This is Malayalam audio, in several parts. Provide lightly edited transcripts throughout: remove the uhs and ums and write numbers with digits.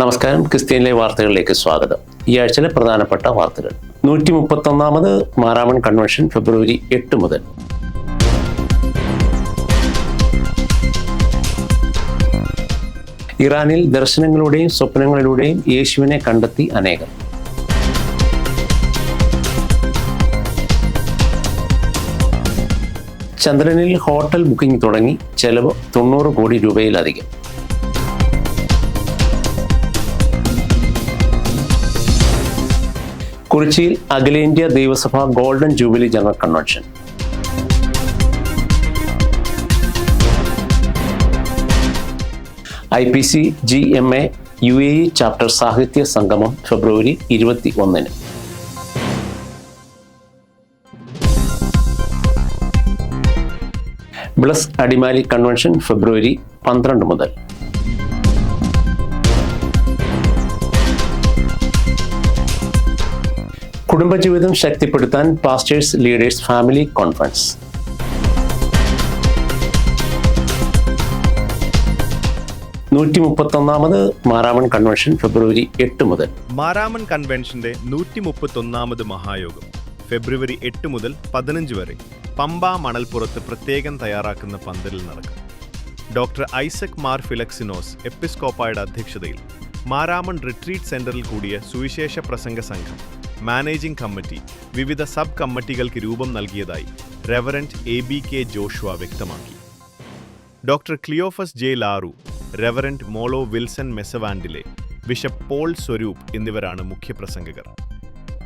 നമസ്കാരം. ക്രിസ്ത്യനിലെ വാർത്തകളിലേക്ക് സ്വാഗതം. ഈ ആഴ്ചയിലെ പ്രധാനപ്പെട്ട വാർത്തകൾ. 131ാമത് മാരാമൺ കൺവെൻഷൻ ഫെബ്രുവരി 8 മുതൽ. ഇറാനിൽ ദർശനങ്ങളുടെയും സ്വപ്നങ്ങളിലൂടെയും യേശുവിനെ കണ്ടെത്തി അനേകം. ചന്ദ്രനിൽ ഹോട്ടൽ ബുക്കിംഗ് തുടങ്ങി, ചെലവ് 90 കോടി രൂപയിലധികം. കുറിച്ചിയിൽ Akhilendya Daivasabha golden jubilee general convention. IPC GMA UAE chapter സാഹിത്യ സംഗമം ഫെബ്രുവരി 21. ബ്ലസ് അടിമാലി കൺവെൻഷൻ ഫെബ്രുവരി 12 മുതൽ. കുടുംബജീവിതം ശക്തിപ്പെടുത്താൻ പാസ്റ്റേഴ്സ് ലീഡേഴ്സ് ഫാമിലി കോൺഫറൻസ്. ാമത് മാരാമൺ കൺവെൻഷൻ ഫെബ്രുവരി 8 മുതൽ. മാരാമൺ കൺവെൻഷന്റെ 131ാമത് മഹായോഗം ഫെബ്രുവരി 8 മുതൽ 15 വരെ പമ്പ മണൽപ്പുറത്ത് പ്രത്യേകം തയ്യാറാക്കുന്ന പന്തലിൽ നടക്കും. ഡോക്ടർ ഐസക് മാർ ഫിലക്സിനോസ് എപ്പിസ്കോപ്പായുടെ അധ്യക്ഷതയിൽ മാരാമൺ റിട്രീറ്റ് സെന്ററിൽ കൂടിയ സുവിശേഷ പ്രസംഗ സംഘം മാനേജിംഗ് കമ്മിറ്റി വിവിധ സബ് കമ്മിറ്റികൾക്ക് രൂപം നൽകിയതായി റെവറന്റ് ABK ജോഷുവ വ്യക്തമാക്കി. ഡോക്ടർ ക്ലിയോഫസ് ജെ ലാറു, റെവറന്റ് മോളോ വിൽസൺ മെസവാൻഡിലെ, ബിഷപ്പ് പോൾ സ്വരൂപ് എന്നിവരാണ് മുഖ്യപ്രസംഗകർ.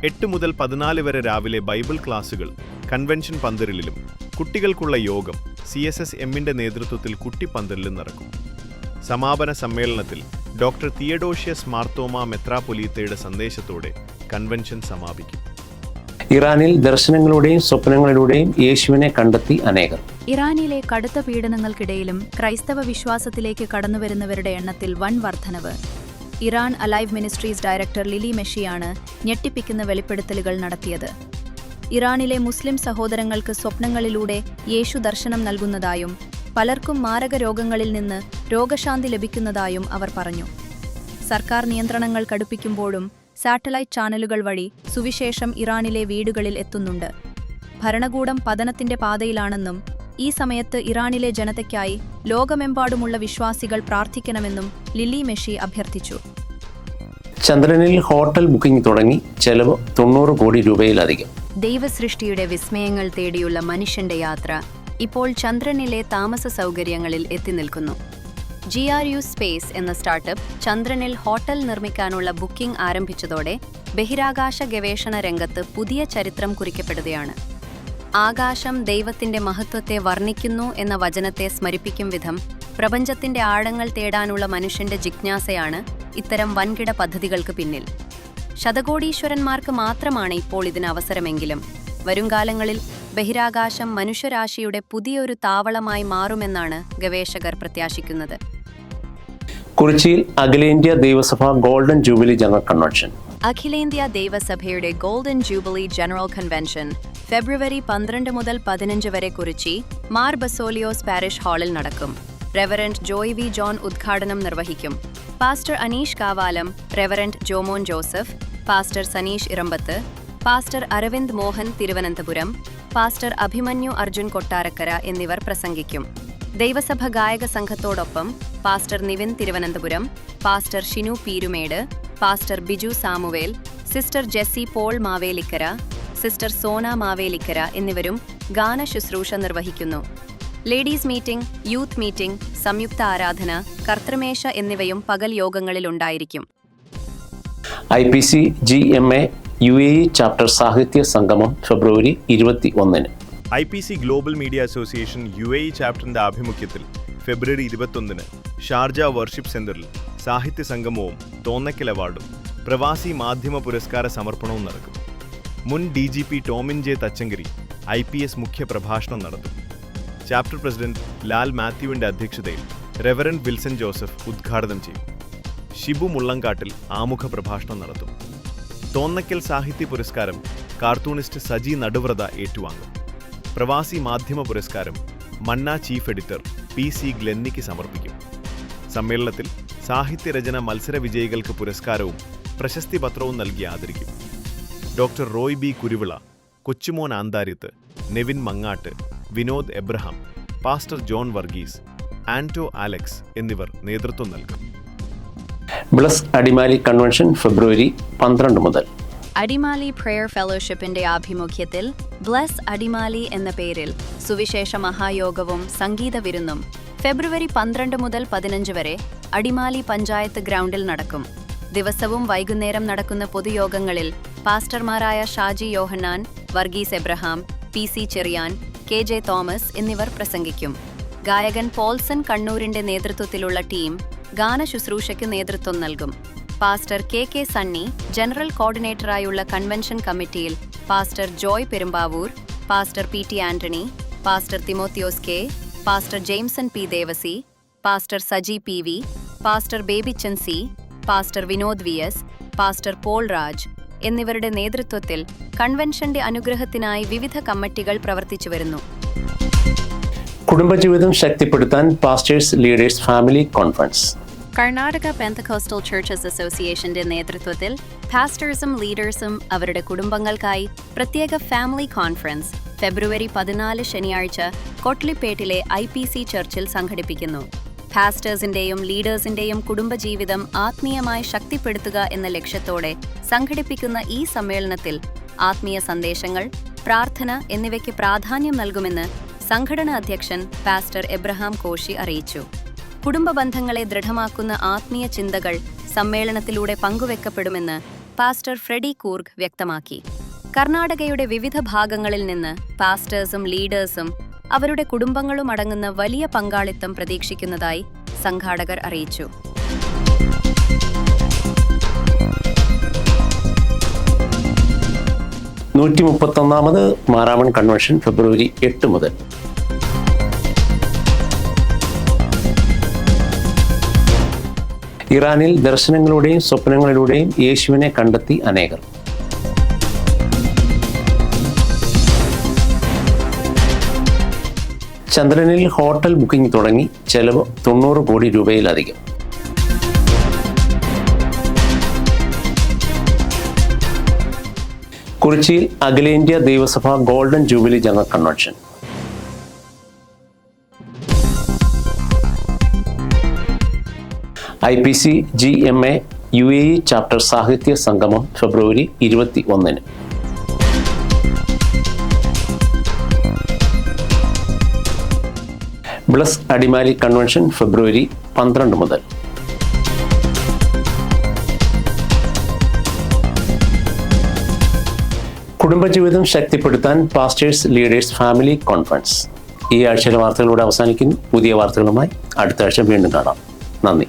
8 മുതൽ 14 വരെ രാവിലെ ബൈബിൾ ക്ലാസുകൾ കൺവെൻഷൻ പന്തലിലും കുട്ടികൾക്കുള്ള യോഗം CSSMന്റെ നേതൃത്വത്തിൽ കുട്ടിപ്പന്തലിലും നടക്കും. സമാപന സമ്മേളനത്തിൽ ഡോക്ടർ തിയഡോഷ്യസ് മാർത്തോമ മെത്രാപൊലീത്തയുടെ സന്ദേശത്തോടെ കൺവെൻഷൻ സമാപിക്കും. ഇറാനിൽ ദർശനങ്ങളുടെയും സ്വപ്നങ്ങളിലൂടെയും യേശുവിനെ കണ്ടെത്തി അനേകം. ഇറാനിലെ കടുത്ത പീഡനങ്ങൾക്കിടയിലും ക്രൈസ്തവ വിശ്വാസത്തിലേക്ക് കടന്നുവരുന്നവരുടെ എണ്ണത്തിൽ വൻ വർധനവ്. Iran alive ministries director Lily മെഷിയാണ് ഞെട്ടിപ്പിക്കുന്ന വെളിപ്പെടുത്തലുകൾ നടത്തിയത്. ഇറാനിലെ മുസ്ലിം സഹോദരങ്ങൾക്ക് സ്വപ്നങ്ങളിലൂടെ യേശു ദർശനം നൽകുന്നതായും പലർക്കും മാരക രോഗങ്ങളിൽ നിന്ന് രോഗശാന്തി ലഭിക്കുന്നതായും അവർ പറഞ്ഞു. സർക്കാർ നിയന്ത്രണങ്ങൾ കടുപ്പിക്കുമ്പോഴും സാറ്റലൈറ്റ് ചാനലുകൾ വഴി സുവിശേഷം ഇറാനിലെ വീടുകളിൽ എത്തുന്നുണ്ട്. ഭരണകൂടം പതനത്തിന്റെ പാതയിലാണെന്നും ഈ സമയത്ത് ഇറാനിലെ ജനതയ്ക്കായി ലോകമെമ്പാടുമുള്ള വിശ്വാസികൾ പ്രാർത്ഥിക്കണമെന്നും ലിലി മെഷി അഭ്യർത്ഥിച്ചു. ചന്ദ്രനിൽ ഹോട്ടൽ ബുക്കിംഗ് തുടങ്ങി, ചെലവ് 90 കോടി രൂപയിലധികം. ദൈവസൃഷ്ടിയുടെ വിസ്മയങ്ങൾ തേടിയുള്ള മനുഷ്യന്റെ യാത്ര ഇപ്പോൾ ചന്ദ്രനിലെ താമസ സൗകര്യങ്ങളിൽ എത്തിനിൽക്കുന്നു. GRU സ്പേസ് എന്ന സ്റ്റാർട്ടപ്പ് ചന്ദ്രനിൽ ഹോട്ടൽ നിർമ്മിക്കാനുള്ള ബുക്കിംഗ് ആരംഭിച്ചതോടെ ബഹിരാകാശ ഗവേഷണ രംഗത്ത് പുതിയ ചരിത്രം കുറിക്കപ്പെടുകയാണ്. ആകാശം ദൈവത്തിന്റെ മഹത്വത്തെ വർണ്ണിക്കുന്നു എന്ന വചനത്തെ സ്മരിപ്പിക്കും വിധം പ്രപഞ്ചത്തിന്റെ ആഴങ്ങൾ തേടാനുള്ള മനുഷ്യന്റെ ജിജ്ഞാസയാണ് ഇത്തരം വൻകിട പദ്ധതികൾക്ക് പിന്നിൽ. ശതകോടീശ്വരന്മാർക്ക് മാത്രമാണ് ഇപ്പോൾ ഇതിന് അവസരമെങ്കിലും വരുംകാലങ്ങളിൽ ബഹിരാകാശം മനുഷ്യരാശിയുടെ പുതിയൊരു താവളമായി മാറുമെന്നാണ് ഗവേഷകർ പ്രത്യാശിക്കുന്നത്. കുറിച്ചിയിൽ Akhilendya Daivasabha golden jubilee general convention. അഖിലേന്ത്യാ ദൈവസഭയുടെ ഗോൾഡൻ ജൂബിലി ജനറൽ കൺവെൻഷൻ ഫെബ്രുവരി 12 മുതൽ 15 വരെ കുറിച്ചി മാർ ബസോലിയോസ് പാരിഷ് ഹാളിൽ നടക്കും. റെവറന്റ് ജോയ് വി ജോൺ ഉദ്ഘാടനം നിർവഹിക്കും. Pastor Aneesh Kavalam, reverend Jomon Joseph, pastor Saneesh Erambath, pastor Aravind Mohan Thiruvananthapuram, pastor Abhimanyu Arjun Kottarakkara എന്നിവർ പ്രസംഗിക്കും. ദൈവസഭ ഗായക സംഘത്തോടൊപ്പം pastor Nivin Thiruvananthapuram, pastor Shinu Peermade, pastor Biju Samuel, sister Jessy Paul Mavelikara, sister Sona Mavelikara എന്നിവരും ഗാന ശുശ്രൂഷ നിർവഹിക്കുന്നു. ലേഡീസ് മീറ്റിംഗ്, യൂത്ത് മീറ്റിംഗ്, സംയുക്ത ആരാധന, കർത്തൃമേശ എന്നിവയും പകൽ യോഗങ്ങളിലുണ്ടായിരിക്കും. IPC GMA UAE ചാപ്റ്റർ സാഹിത്യ സംഗമം ഫെബ്രുവരി 21. IPC global media association UAE ചാപ്റ്ററിന്റെ ആഭിമുഖ്യത്തിൽ ഫെബ്രുവരി 21 ഷാർജ വർഷിപ്പ് സെന്ററിൽ സാഹിത്യ സംഗമവും തോന്നക്കൽ അവാർഡും പ്രവാസി മാധ്യമ പുരസ്കാര സമർപ്പണവും നടക്കും. മുൻ DGP Tomin J Thachankary IPS മുഖ്യ പ്രഭാഷണം നടത്തും. ചാപ്റ്റർ പ്രസിഡന്റ് ലാൽ മാത്യുവിന്റെ അധ്യക്ഷതയിൽ റെവറന്റ് വിൽസൺ ജോസഫ് ഉദ്ഘാടനം ചെയ്യും. ഷിബു മുള്ളങ്കാട്ടിൽ ആമുഖ പ്രഭാഷണം നടത്തും. തോന്നക്കൽ സാഹിത്യ പുരസ്കാരം കാർട്ടൂണിസ്റ്റ് സജി നടുവ്രത ഏറ്റുവാങ്ങും. പ്രവാസി മാധ്യമ പുരസ്കാരം മന്ന ചീഫ് എഡിറ്റർ PC ഗ്ലെന്നിക്ക് സമർപ്പിക്കും. സമ്മേളനത്തിൽ സാഹിത്യരചന മത്സര വിജയികൾക്ക് പുരസ്കാരവും പ്രശസ്തി പത്രവും നൽകി ആദരിക്കും. Doctor Roy B Kuruvila, Kochumon Antharyath, Nevin Mangattu, Vinod Abraham, pastor John Varghese, Anto Alex എന്നിവർ നേതൃത്വം നൽകും. ബ്ലസ് അടിമാലി കൺവെൻഷൻ ഫെബ്രുവരി 12 മുതൽ. അടിമാലി പ്രെയർ ഫെലോഷിപ്പിന്റെ ആഭിമുഖ്യത്തിൽ ബ്ലസ് അടിമാലി എന്ന പേരിൽ സുവിശേഷ മഹായോഗവും സംഗീത വിരുന്നും ഫെബ്രുവരി 12 മുതൽ 15 വരെ അടിമാലി പഞ്ചായത്ത് ഗ്രൗണ്ടിൽ നടക്കും. ദിവസവും വൈകുന്നേരം നടക്കുന്ന പൊതുയോഗങ്ങളിൽ പാസ്റ്റർമാരായ Shaji Yohannan, Varghese Abraham, PC Cherian, KJ Thomas എന്നിവർ പ്രസംഗിക്കും. ഗായകൻ പോൾസൺ കണ്ണൂരിന്റെ നേതൃത്വത്തിലുള്ള ടീം ഗാനശുശ്രൂഷയ്ക്ക് നേതൃത്വം നൽകും. പാസ്റ്റർ KK സണ്ണി, ജനറൽ കോർഡിനേറ്ററായുള്ള കൺവെൻഷൻ കമ്മിറ്റിയിൽ pastor Joy Perumbavoor, pastor PT Antony, pastor Thimothiyos K, pastor Jameson P Devasy, pastor Saji PV, pastor Babychan C, pastor Vinod VS, pastor Paul Raj എന്നിവരുടെ നേതൃത്വത്തിൽ കൺവെൻഷന്റെ അനുഗ്രഹത്തിനായി വിവിധ കമ്മിറ്റികൾ പ്രവർത്തിച്ചു വരുന്നു. കുടുംബജീവിതം ശക്തിപ്പെടുത്താൻ pastors leaders family conference. Karnataka Pentecostal churches അസോസിയേഷന്റെ നേതൃത്വത്തിൽ പാസ്റ്റേഴ്സും ലീഡേഴ്സും അവരുടെ കുടുംബങ്ങൾക്കായി പ്രത്യേക ഫാമിലി കോൺഫറൻസ് ഫെബ്രുവരി 14 ശനിയാഴ്ച കൊട്ലിപ്പേട്ടിലെ IPC ചർച്ചിൽ സംഘടിപ്പിക്കുന്നു. പാസ്റ്റേഴ്സിന്റെയും ലീഡേഴ്സിന്റെയും കുടുംബജീവിതം ആത്മീയമായി ശക്തിപ്പെടുത്തുക എന്ന ലക്ഷ്യത്തോടെ സംഘടിപ്പിക്കുന്ന ഈ സമ്മേളനത്തിൽ ആത്മീയ സന്ദേശങ്ങൾ, പ്രാർത്ഥന എന്നിവയ്ക്ക് പ്രാധാന്യം നൽകുമെന്ന് സംഘടനാ അധ്യക്ഷൻ പാസ്റ്റർ എബ്രഹാം കോശി അറിയിച്ചു. കുടുംബ ബന്ധങ്ങളെ ദൃഢമാക്കുന്ന ആത്മീയ ചിന്തകൾ സമ്മേളനത്തിലൂടെ പങ്കുവെക്കപ്പെടുമെന്ന് പാസ്റ്റർ ഫ്രെഡി കൂർഗ് വ്യക്തമാക്കി. കർണാടകയുടെ വിവിധ ഭാഗങ്ങളിൽ നിന്ന് പാസ്റ്റേഴ്സും ലീഡേഴ്സും അവരുടെ കുടുംബങ്ങളും അടങ്ങുന്ന വലിയ പങ്കാളിത്തം പ്രതീക്ഷിക്കുന്നതായി സംഘാടകർ അറിയിച്ചു. ാമത് മാരാമൺ കൺവെൻഷൻ ഫെബ്രുവരി 8 മുതൽ. ഇറാനിൽ ദർശനങ്ങളുടെയും സ്വപ്നങ്ങളിലൂടെയും യേശുവിനെ കണ്ടെത്തി അനേകർ. ചന്ദ്രനിൽ ഹോട്ടൽ ബുക്കിംഗ് തുടങ്ങി, ചെലവ് 90 കോടി രൂപയിലധികം. കുറിച്ചിയിൽ Akhilendya Daivasabha golden jubilee general convention. IPC GMA UAE chapter സാഹിത്യ സംഗമം ഫെബ്രുവരി 21. ബ്ലസ് അടിമാലി കൺവെൻഷൻ ഫെബ്രുവരി 12 മുതൽ. കുടുംബജീവിതം ശക്തിപ്പെടുത്താൻ പാസ്റ്റേഴ്സ് ലീഡേഴ്സ് ഫാമിലി കോൺഫറൻസ്. ഈ ആഴ്ചയിലെ വാർത്തകളോടെ അവസാനിക്കുന്നു. പുതിയ വാർത്തകളുമായി അടുത്ത ആഴ്ച വീണ്ടും കാണാം. നന്ദി.